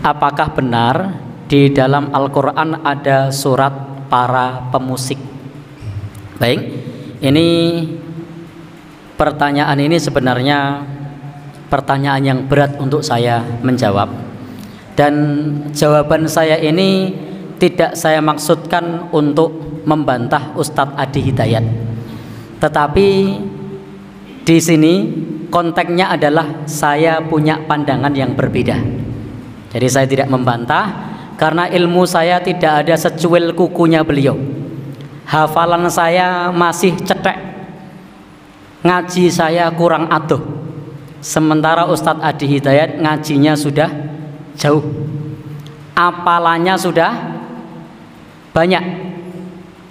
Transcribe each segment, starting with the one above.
apakah benar di dalam Al-Quran ada surat para pemusik? Baik, ini pertanyaan ini sebenarnya pertanyaan yang berat untuk saya menjawab. Dan jawaban saya ini tidak saya maksudkan untuk membantah Ustadz Adi Hidayat. Tetapi di sini konteksnya adalah saya punya pandangan yang berbeda. Jadi saya tidak membantah karena ilmu saya tidak ada secuil kukunya beliau. Hafalan saya masih cetek, ngaji saya kurang adoh. Sementara Ustadz Adi Hidayat ngajinya sudah jauh, apalannya sudah banyak,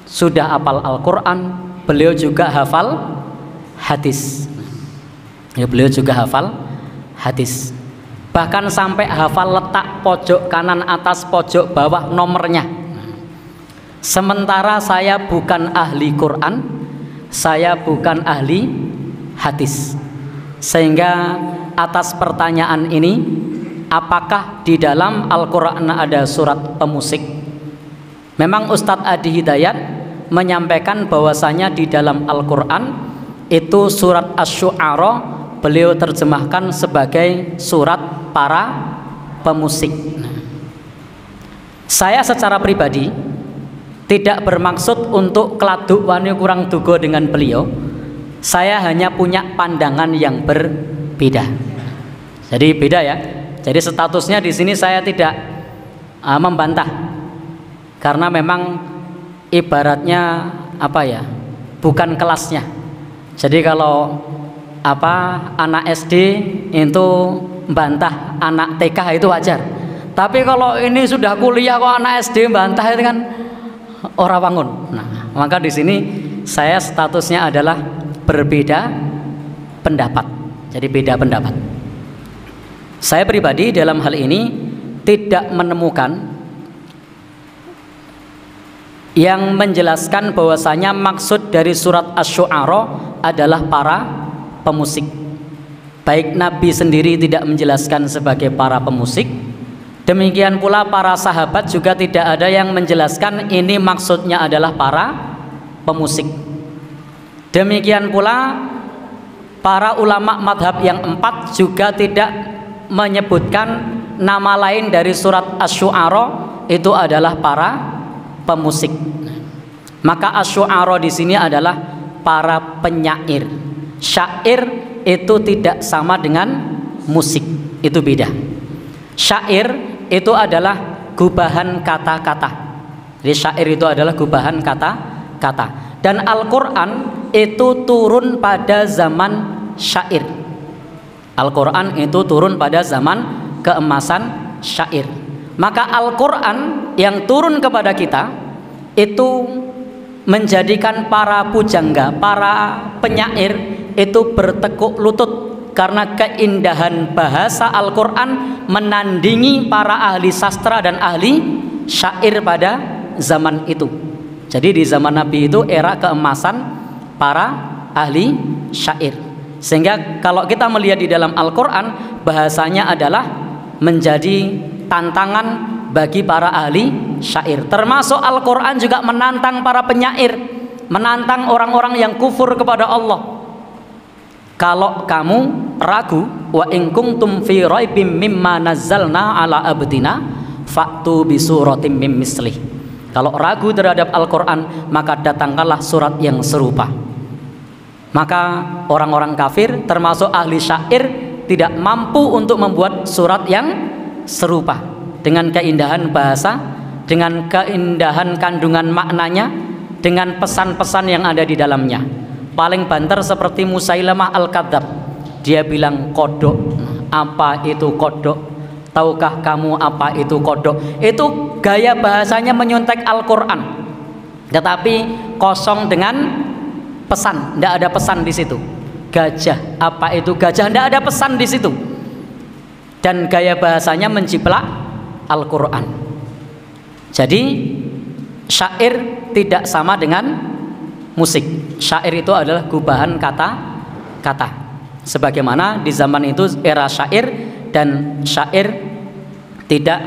sudah hafal Al-Quran, beliau juga hafal hadis. Ya, beliau juga hafal hadis. Bahkan sampai hafal letak pojok kanan atas, pojok bawah nomornya. Sementara saya bukan ahli Quran, saya bukan ahli hadis. Sehingga atas pertanyaan ini, apakah di dalam Al-Quran ada surat pemusik? Memang Ustadz Adi Hidayat menyampaikan bahwasanya di dalam Al-Quran itu surat Asy-Syu'ara beliau terjemahkan sebagai surat para pemusik. Saya secara pribadi tidak bermaksud untuk keladuk wani kurang duga dengan beliau. Saya hanya punya pandangan yang berbeda. Jadi beda ya. Jadi statusnya di sini saya tidak membantah, karena memang ibaratnya apa ya, bukan kelasnya. Jadi kalau anak SD itu bantah anak TK itu wajar. Tapi kalau ini sudah kuliah kok anak SD bantah itu kan ora wangun. Nah, maka di sini saya statusnya adalah berbeda pendapat. Jadi beda pendapat. Saya pribadi dalam hal ini tidak menemukan yang menjelaskan bahwasanya maksud dari surat Asy-Syu'ara adalah para pemusik. Baik Nabi sendiri tidak menjelaskan sebagai para pemusik, demikian pula para sahabat juga tidak ada yang menjelaskan ini maksudnya adalah para pemusik. Demikian pula para ulama madhab yang 4 juga tidak menyebutkan nama lain dari surat Asy-Syu'ara itu adalah para pemusik. Maka Asy-Syu'ara di sini adalah para penyair. Syair itu tidak sama dengan musik, itu beda. Syair itu adalah gubahan kata-kata. Jadi syair itu adalah gubahan kata-kata. Dan Al-Quran itu turun pada zaman syair. Al-Quran itu turun pada zaman keemasan syair. Maka Al-Quran yang turun kepada kita itu menjadikan para pujangga, para penyair itu bertekuk lutut karena keindahan bahasa Al-Quran menandingi para ahli sastra dan ahli syair pada zaman itu. Jadi di zaman Nabi itu era keemasan para ahli syair. Sehingga kalau kita melihat di dalam Al-Quran, bahasanya adalah menjadi tantangan bagi para ahli syair. Termasuk Al-Quran juga menantang para penyair, menantang orang-orang yang kufur kepada Allah. Kalau kamu ragu, wa in kuntum fi raibim mimma nazzalna ala abdina fa'tu bi suratim mim mislih. Kalau ragu terhadap Al-Quran, maka datangkanlah surat yang serupa. Maka orang-orang kafir termasuk ahli syair tidak mampu untuk membuat surat yang serupa dengan keindahan bahasa, dengan keindahan kandungan maknanya, dengan pesan-pesan yang ada di dalamnya. Paling banter seperti Musailamah Al-Kadzab. Dia bilang kodok. Apa itu kodok? Tahukah kamu apa itu kodok? Itu gaya bahasanya menyuntek Al-Quran, tetapi kosong dengan pesan. Tidak ada pesan di situ. Gajah, apa itu gajah? Tidak ada pesan di situ. Dan gaya bahasanya menjiplak Al-Quran. Jadi syair tidak sama dengan musik. Syair itu adalah gubahan kata-kata. Sebagaimana di zaman itu era syair, dan syair tidak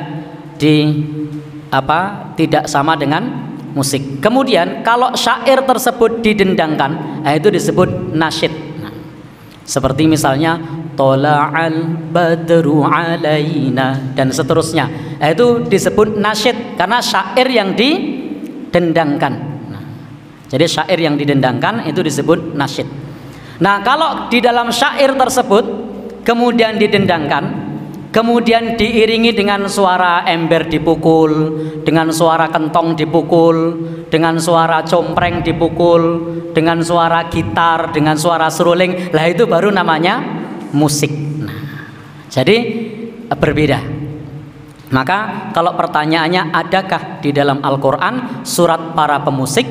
tidak sama dengan musik. Kemudian kalau syair tersebut didendangkan, itu disebut nasyid. Seperti misalnya Tola'al badru alaina dan seterusnya, itu disebut nasyid karena syair yang didendangkan. Jadi syair yang didendangkan itu disebut nasyid. Nah, kalau di dalam syair tersebut kemudian didendangkan, kemudian diiringi dengan suara ember dipukul, dengan suara kentong dipukul, dengan suara compreng dipukul, dengan suara gitar, dengan suara seruling, lah itu baru namanya musik. Nah, jadi berbeda. Maka kalau pertanyaannya adakah di dalam Al-Quran surat para pemusik,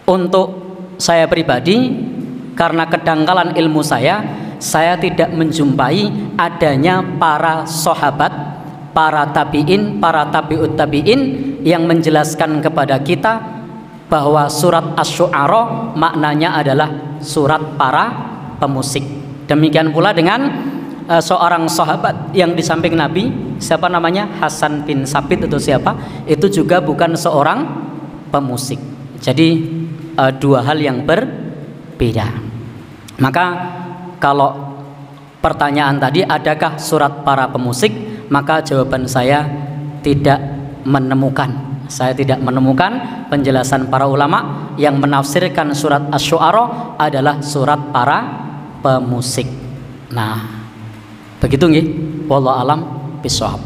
untuk saya pribadi karena kedangkalan ilmu saya tidak menjumpai adanya para sahabat, para tabi'in, para tabi'ut tabi'in yang menjelaskan kepada kita bahwa surat Asy-Syu'ara maknanya adalah surat para pemusik. Demikian pula dengan seorang sahabat yang di samping Nabi, siapa namanya? Hasan bin Sabit atau siapa? Itu juga bukan seorang pemusik. Jadi dua hal yang berbeda. Maka kalau pertanyaan tadi adakah surat para pemusik, maka jawaban saya tidak menemukan. Saya tidak menemukan penjelasan para ulama yang menafsirkan surat Asy-Syu'ara adalah surat para pemusik. Nah, begitu nggih. Wallahu alam bishawab.